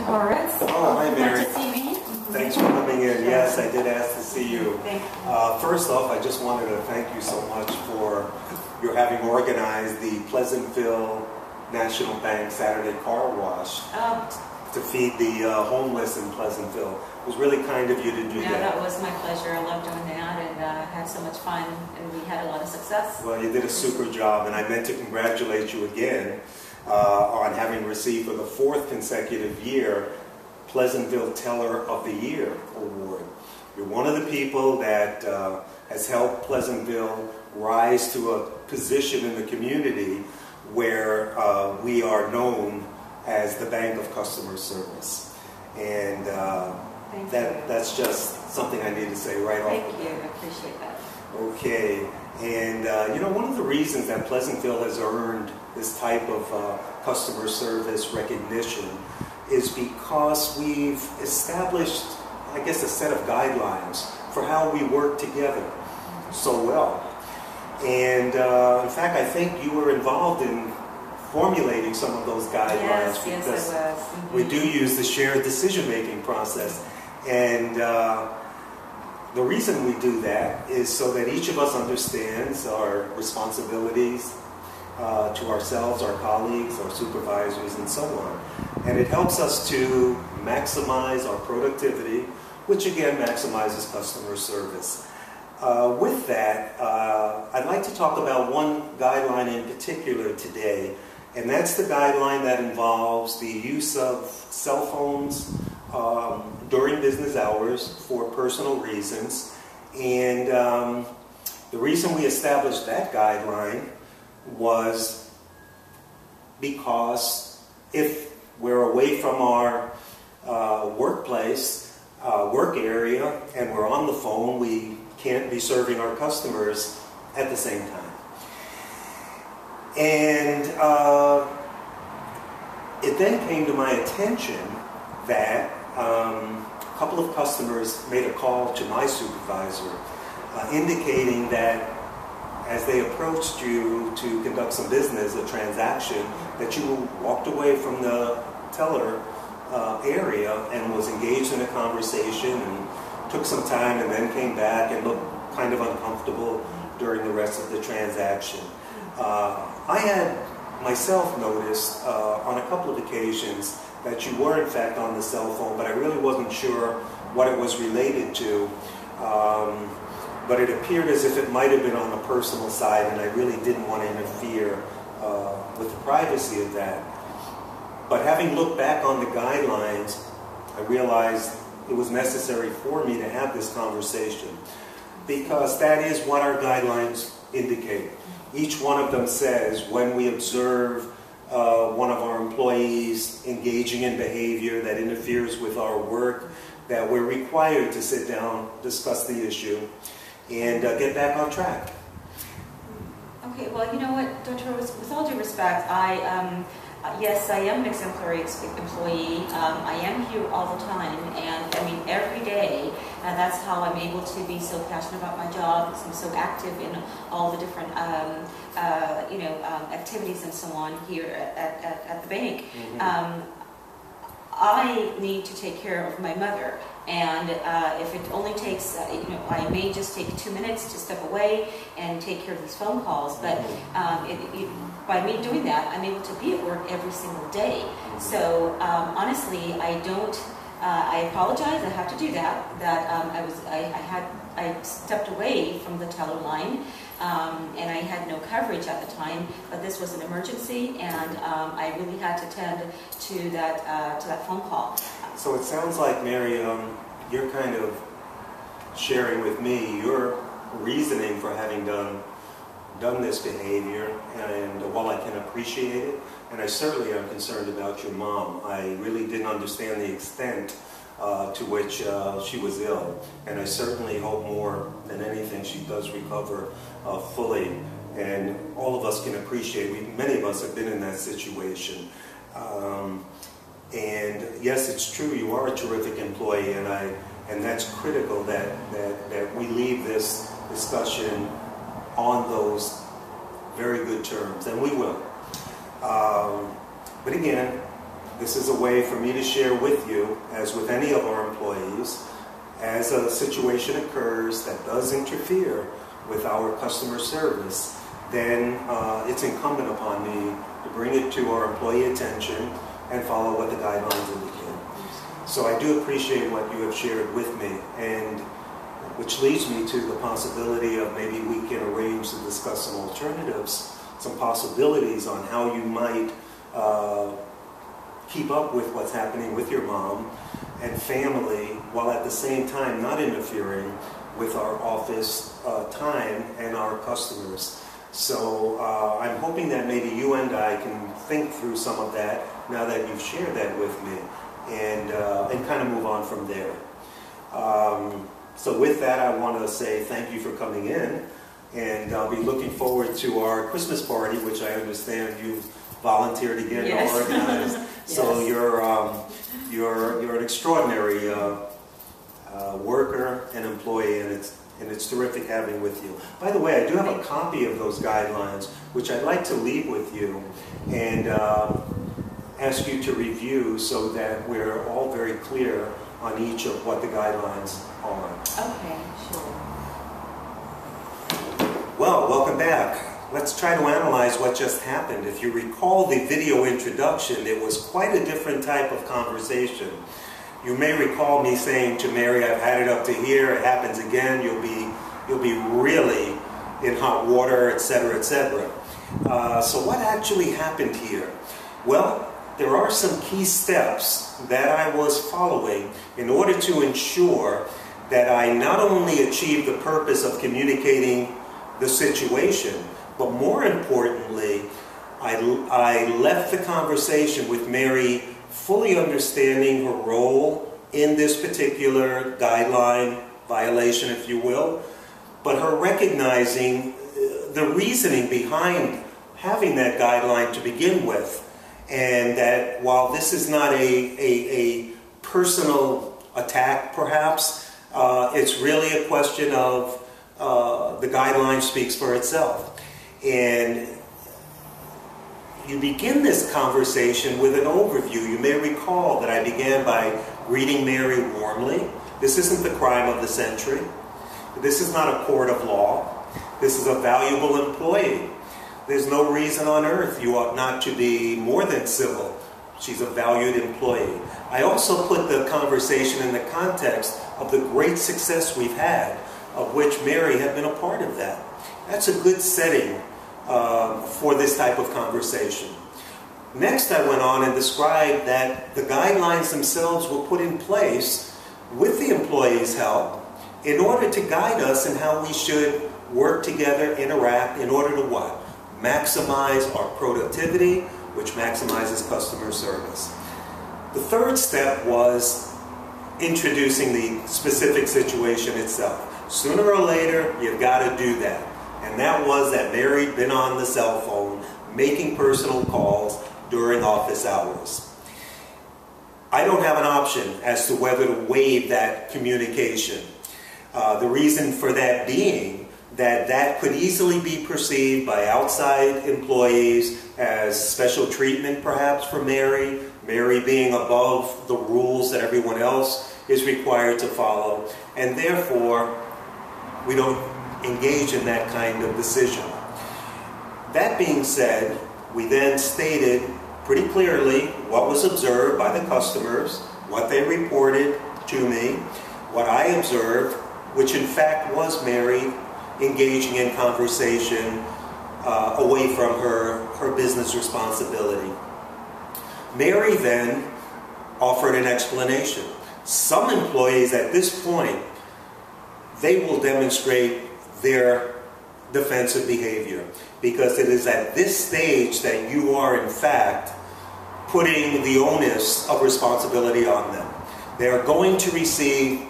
Dr. Horace. Oh, hi, Mary. Glad to see me. Thanks for coming in. Yes, I did ask to see you. Thank you. First off, I just wanted to thank you so much for your having organized the Pleasantville National Bank Saturday Car Wash to feed the homeless in Pleasantville. It was really kind of you to do that. That was my pleasure. I loved doing that and had so much fun, and we had a lot of success. Well, you did a super job, and I meant to congratulate you again on having received for the 4th consecutive year Pleasantville Teller of the Year Award. You're one of the people that has helped Pleasantville rise to a position in the community where we are known as the Bank of Customer Service. And that's just something I need to say right off. Thank you. I appreciate that. Okay. And one of the reasons that Pleasantville has earned this type of customer service recognition is because we've established, I guess, a set of guidelines for how we work together so well. And in fact, I think you were involved in formulating some of those guidelines Yes, because I was. Mm-hmm. we do use the shared decision-making process. And the reason we do that is so that each of us understands our responsibilities to ourselves, our colleagues, our supervisors, and so on. And it helps us to maximize our productivity, which again maximizes customer service. With that, I'd like to talk about one guideline in particular today, and that's the guideline that involves the use of cell phones during business hours for personal reasons. And the reason we established that guideline was because if we're away from our workplace, work area, and we're on the phone, we can't be serving our customers at the same time. And it then came to my attention that a couple of customers made a call to my supervisor indicating that as they approached you to conduct some business, a transaction, that you walked away from the teller area and was engaged in a conversation and took some time and then came back and looked kind of uncomfortable during the rest of the transaction. I had myself noticed on a couple of occasions that you were in fact on the cell phone, but I really wasn't sure what it was related to. But it appeared as if it might have been on the personal side, and I really didn't want to interfere with the privacy of that. But having looked back on the guidelines, I realized it was necessary for me to have this conversation because that is what our guidelines indicate. Each one of them says when we observe one of our employees engaging in behavior that interferes with our work, that we're required to sit down, discuss the issue, and get back on track. Okay, well, you know what, Dr. Horace, with all due respect, yes, I am an exemplary employee. I am here all the time, and I mean every day. That's how I'm able to be so passionate about my job. I'm so active in all the different, activities and so on here at the bank. Mm-hmm. I need to take care of my mother, and if it only takes, I may just take 2 minutes to step away and take care of these phone calls, but by me doing that, I'm able to be at work every single day. So honestly, I apologize. I have to do that. I stepped away from the teller line, and I had no coverage at the time. But this was an emergency, and I really had to tend to that phone call. So it sounds like, Mary, you're kind of sharing with me your reasoning for having done this behavior, and while I can appreciate it, and I certainly am concerned about your mom, I really didn't understand the extent to which she was ill, and I certainly hope more than anything she does recover fully, and all of us can appreciate, many of us have been in that situation. And yes, it's true, you are a terrific employee, and that's critical that we leave this discussion on those very good terms, and we will. But again, This is a way for me to share with you, as with any of our employees, as a situation occurs that does interfere with our customer service, then it's incumbent upon me to bring it to our employee attention and follow what the guidelines indicate. So I do appreciate what you have shared with me, and which leads me to the possibility of maybe we can arrange to discuss some alternatives, some possibilities on how you might keep up with what's happening with your mom and family, while at the same time not interfering with our office time and our customers. So I'm hoping that maybe you and I can think through some of that now that you've shared that with me, and kind of move on from there. So with that, I want to say thank you for coming in, and I'll be looking forward to our Christmas party, which I understand you've volunteered again to organize. So you're an extraordinary worker and employee, and it's terrific having with you. By the way, I do have a copy of those guidelines, which I'd like to leave with you and ask you to review so that we're all very clear on each of what the guidelines are. Okay, sure. Well, welcome back. Let's try to analyze what just happened. If you recall the video introduction, it was quite a different type of conversation. You may recall me saying to Mary, I've had it up to here, it happens again, you'll be really in hot water, etc., etc. So what actually happened here? Well, there are some key steps that I was following in order to ensure that I not only achieved the purpose of communicating the situation, but more importantly, I left the conversation with Mary fully understanding her role in this particular guideline violation, if you will, but her recognizing the reasoning behind having that guideline to begin with, and that while this is not a personal attack, perhaps, it's really a question of the guideline speaks for itself. And you begin this conversation with an overview. You may recall that I began by greeting Mary warmly. This isn't the crime of the century. This is not a court of law. This is a valuable employee. There's no reason on earth you ought not to be more than civil. She's a valued employee. I also put the conversation in the context of the great success we've had, of which Mary had been a part of that. That's a good setting for this type of conversation. Next, I went on and described that the guidelines themselves were put in place with the employee's help in order to guide us in how we should work together, interact, in order to what? Maximize our productivity, which maximizes customer service. The third step was introducing the specific situation itself. Sooner or later, you've got to do that. And that was that Mary had been on the cell phone making personal calls during office hours. I don't have an option as to whether to waive that communication. The reason for that being that that could easily be perceived by outside employees as special treatment perhaps for Mary, Mary being above the rules that everyone else is required to follow, and therefore we don't engage in that kind of decision. That being said, we then stated pretty clearly what was observed by the customers, what they reported to me, what I observed, which in fact was Mary engaging in conversation away from her business responsibility. Mary then offered an explanation. Some employees at this point, they will demonstrate their defensive behavior, because it is at this stage that you are in fact putting the onus of responsibility on them. They are going to receive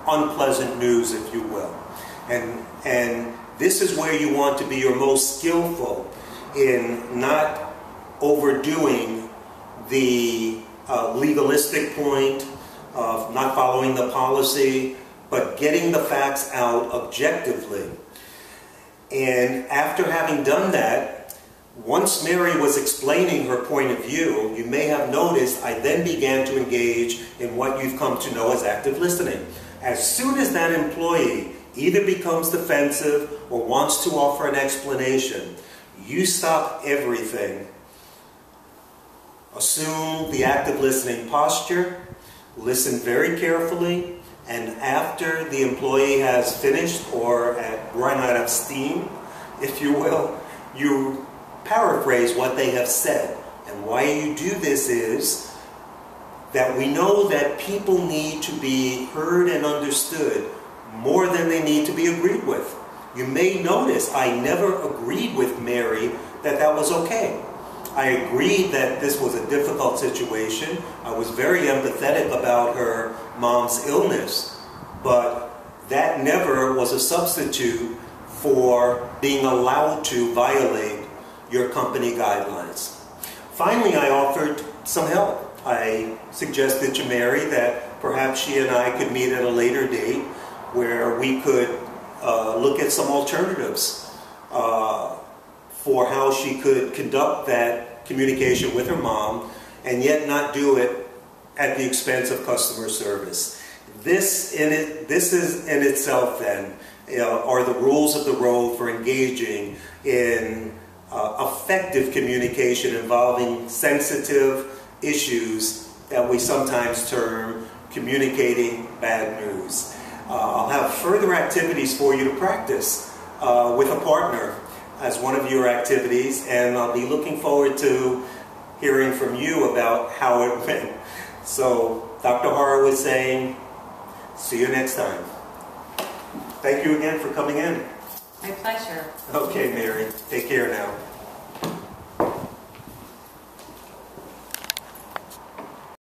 unpleasant news, if you will. And this is where you want to be your most skillful in not overdoing the legalistic point of not following the policy, but getting the facts out objectively. And after having done that, Once Mary was explaining her point of view, you may have noticed I then began to engage in what you've come to know as active listening. As soon as that employee either becomes defensive or wants to offer an explanation, you stop everything. Assume the active listening posture, listen very carefully, and after the employee has finished or run out of steam, if you will, you paraphrase what they have said. And why you do this is that we know that people need to be heard and understood more than they need to be agreed with. You may notice I never agreed with Mary that that was okay. I agreed that this was a difficult situation. I was very empathetic about her mom's illness, but that never was a substitute for being allowed to violate your company guidelines. Finally, I offered some help. I suggested to Mary that perhaps she and I could meet at a later date where we could look at some alternatives for how she could conduct that communication with her mom and yet not do it at the expense of customer service. This is in itself then are the rules of the road for engaging in effective communication involving sensitive issues that we sometimes term communicating bad news. I'll have further activities for you to practice with a partner as one of your activities, and I'll be looking forward to hearing from you about how it went. So, Dr. Hara was saying, see you next time. Thank you again for coming in. My pleasure. Okay, Mary. Take care now.